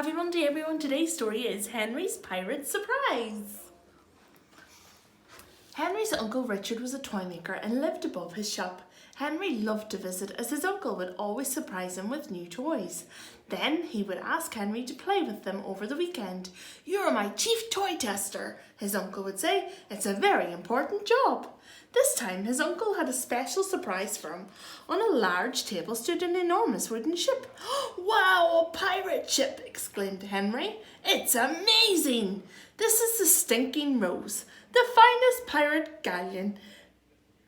Happy everyone. Today's story is Henry's Pirate Surprise. Henry's Uncle Richard was a toy maker and lived above his shop. Henry loved to visit as his uncle would always surprise him with new toys. Then he would ask Henry to play with them over the weekend. "You're my chief toy tester," his uncle would say. "It's a very important job." This time his uncle had a special surprise for him. On a large table stood an enormous wooden ship. "Wow, a pirate ship!" exclaimed Henry. "It's amazing! This is the Stinking Rose, the finest pirate galleon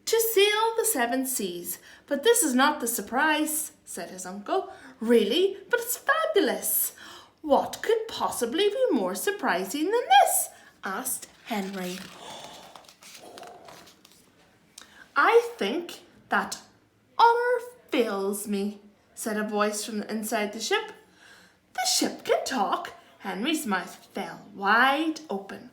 to sail the seven seas. But this is not the surprise," said his uncle. "Really? But it's fabulous. What could possibly be more surprising than this?" asked Henry. "I think that honour fills me," said a voice from inside the ship. "The ship can talk." Henry's mouth fell wide open.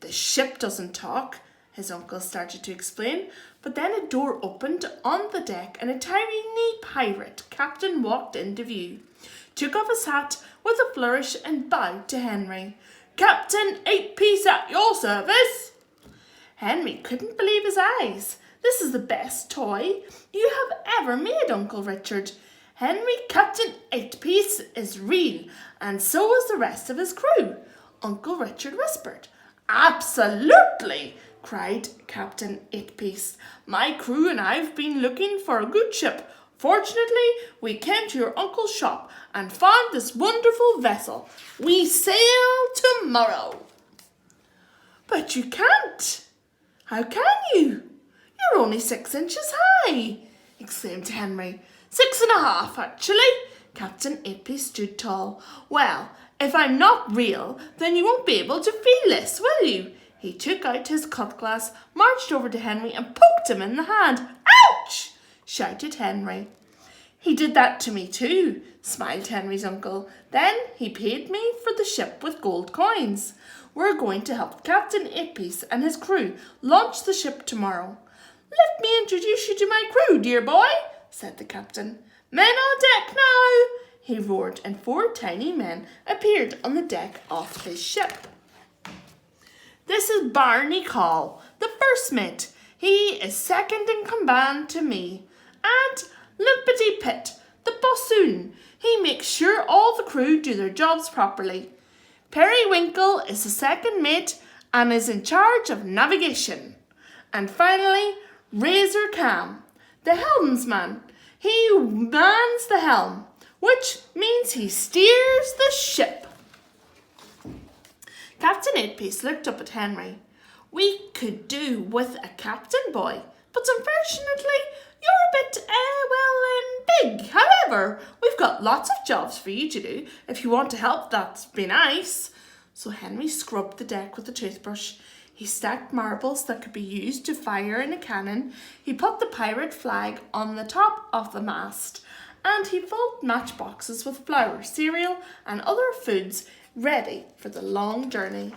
"The ship doesn't talk," his uncle started to explain, but then a door opened on the deck and a tiny pirate captain walked into view, took off his hat with a flourish and bowed to Henry. "Captain Eightpiece at your service." Henry couldn't believe his eyes. "This is the best toy you have ever made, Uncle Richard. Henry Captain Eightpiece is real, and so is the rest of his crew," Uncle Richard whispered. "Absolutely!" cried Captain Eightpiece. "My crew and I have been looking for a good ship. Fortunately, we came to your uncle's shop and found this wonderful vessel. We sail tomorrow." "But you can't. How can you? You're only 6 inches high," exclaimed Henry. 6.5, actually. Captain Eightpiece stood tall. "Well, if I'm not real, then you won't be able to feel this, will you?" He took out his cut glass, marched over to Henry and poked him in the hand. "Ouch!" shouted Henry. "He did that to me too," smiled Henry's uncle. "Then he paid me for the ship with gold coins. We're going to help Captain Eightpiece and his crew launch the ship tomorrow." "Let me introduce you to my crew, dear boy," said the captain. "Men on deck now," he roared, and 4 tiny men appeared on the deck of his ship. "This is Barney Call, the first mate. He is second in command to me. And Limpety Pit, the bossoon. He makes sure all the crew do their jobs properly. Periwinkle is the second mate and is in charge of navigation. And finally, Razor Cam, the helmsman. He mans the helm, which means he steers the ship." Captain Eightpiece looked up at Henry. "We could do with a captain, boy, but unfortunately you're a bit, big. However, we've got lots of jobs for you to do. If you want to help, that'd be nice." So Henry scrubbed the deck with a toothbrush. He stacked marbles that could be used to fire in a cannon. He put the pirate flag on the top of the mast. And he filled matchboxes with flour, cereal, and other foods ready for the long journey.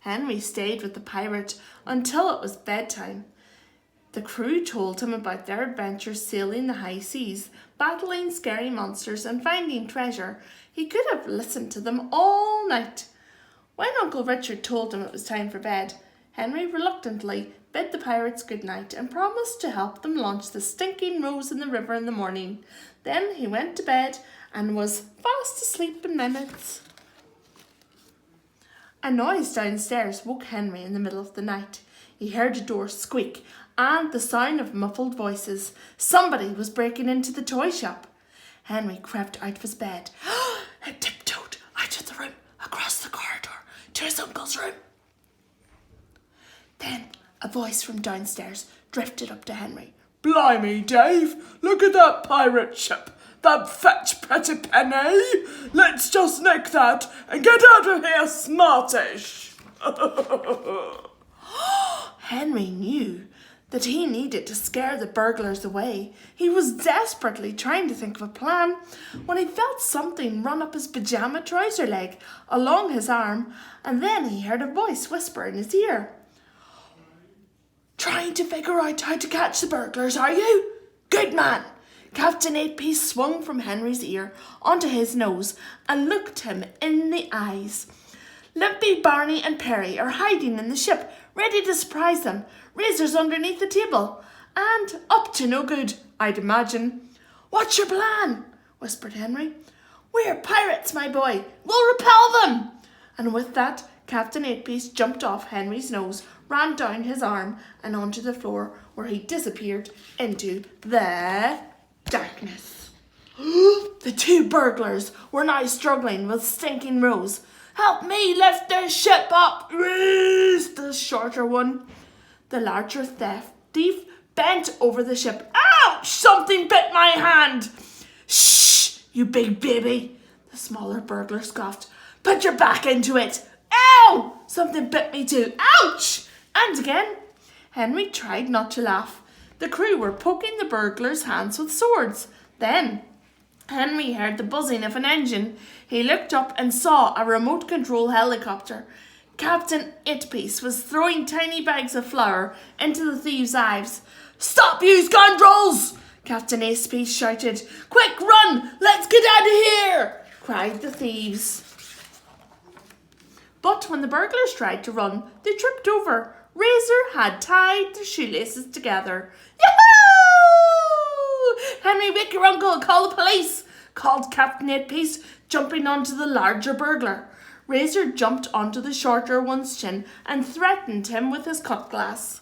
Henry stayed with the pirate until it was bedtime. The crew told him about their adventures sailing the high seas, battling scary monsters, and finding treasure. He could have listened to them all night. When Uncle Richard told him it was time for bed, Henry reluctantly bid the pirates good night and promised to help them launch the Stinking Rose in the river in the morning. Then he went to bed and was fast asleep in minutes. A noise downstairs woke Henry in the middle of the night. He heard a door squeak and the sound of muffled voices. Somebody was breaking into the toy shop. Henry crept out of his bed and tiptoed out of the room, across the corridor, to his uncle's room. Then a voice from downstairs drifted up to Henry. "Blimey, Dave, look at that pirate ship, that fetch pretty penny. Let's just nick that and get out of here smartish." Henry knew that he needed to scare the burglars away. He was desperately trying to think of a plan when he felt something run up his pajama trouser leg along his arm, and then he heard a voice whisper in his ear. "Trying to figure out how to catch the burglars, are you? Good man! Captain Eightpiece swung from Henry's ear onto his nose and looked him in the eyes. Limpy, Barney and Perry are hiding in the ship, ready to surprise them. Razor's underneath the table, and up to no good, I'd imagine. What's your plan? Whispered Henry. We're pirates, my boy. We'll repel them. And with that, Captain Eightpiece jumped off Henry's nose, ran down his arm and onto the floor, where he disappeared into the darkness. The two burglars were now struggling with Stinking Rose. Help me lift this ship up, wheezed the shorter one. The larger thief bent over the ship. Ouch! Something bit my hand. Shh, you big baby, the smaller burglar scoffed. Put your back into it. Ow! Something bit me too. Ouch! And again. Henry tried not to laugh. The crew were poking the burglars' hands with swords. Then Henry heard the buzzing of an engine. He looked up and saw a remote control helicopter. Captain Eightpiece was throwing tiny bags of flour into the thieves' eyes. Stop, you scoundrels! Captain Eightpiece shouted. Quick, run! Let's get out of here! Cried the thieves. But when the burglars tried to run, they tripped over. Razor had tied their shoelaces together. Yahoo! Henry, wake your uncle, call the police, called Captain Eightpiece, jumping onto the larger burglar. Razor jumped onto the shorter one's chin and threatened him with his cutlass.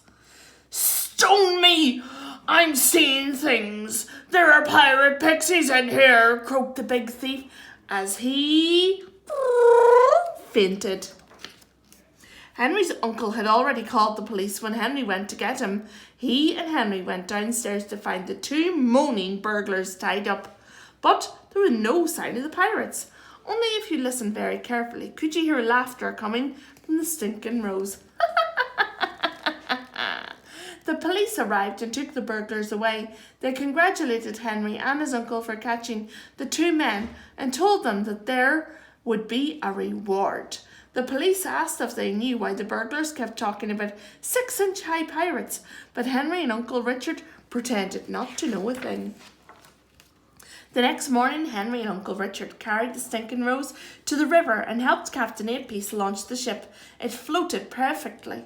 Stone me! I'm seeing things. There are pirate pixies in here, croaked the big thief as he fainted. Henry's uncle had already called the police when Henry went to get him. He and Henry went downstairs to find the two moaning burglars tied up. But there was no sign of the pirates. Only if you listened very carefully could you hear laughter coming from the Stinking Rose. The police arrived and took the burglars away. They congratulated Henry and his uncle for catching the two men and told them that there would be a reward. The police asked if they knew why the burglars kept talking about 6-inch-high pirates, but Henry and Uncle Richard pretended not to know a thing. The next morning, Henry and Uncle Richard carried the Stinking Rose to the river and helped Captain Eightpiece launch the ship. It floated perfectly.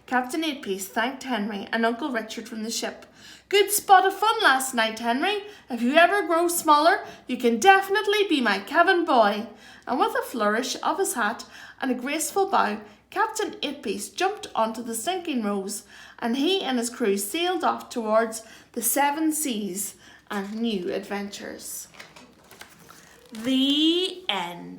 Captain Eightpiece thanked Henry and Uncle Richard from the ship. Good spot of fun last night, Henry. If you ever grow smaller, you can definitely be my cabin boy. And with a flourish of his hat and a graceful bow, Captain Eightpiece jumped onto the Stinking Rose, and he and his crew sailed off towards the 7 seas and new adventures. The end.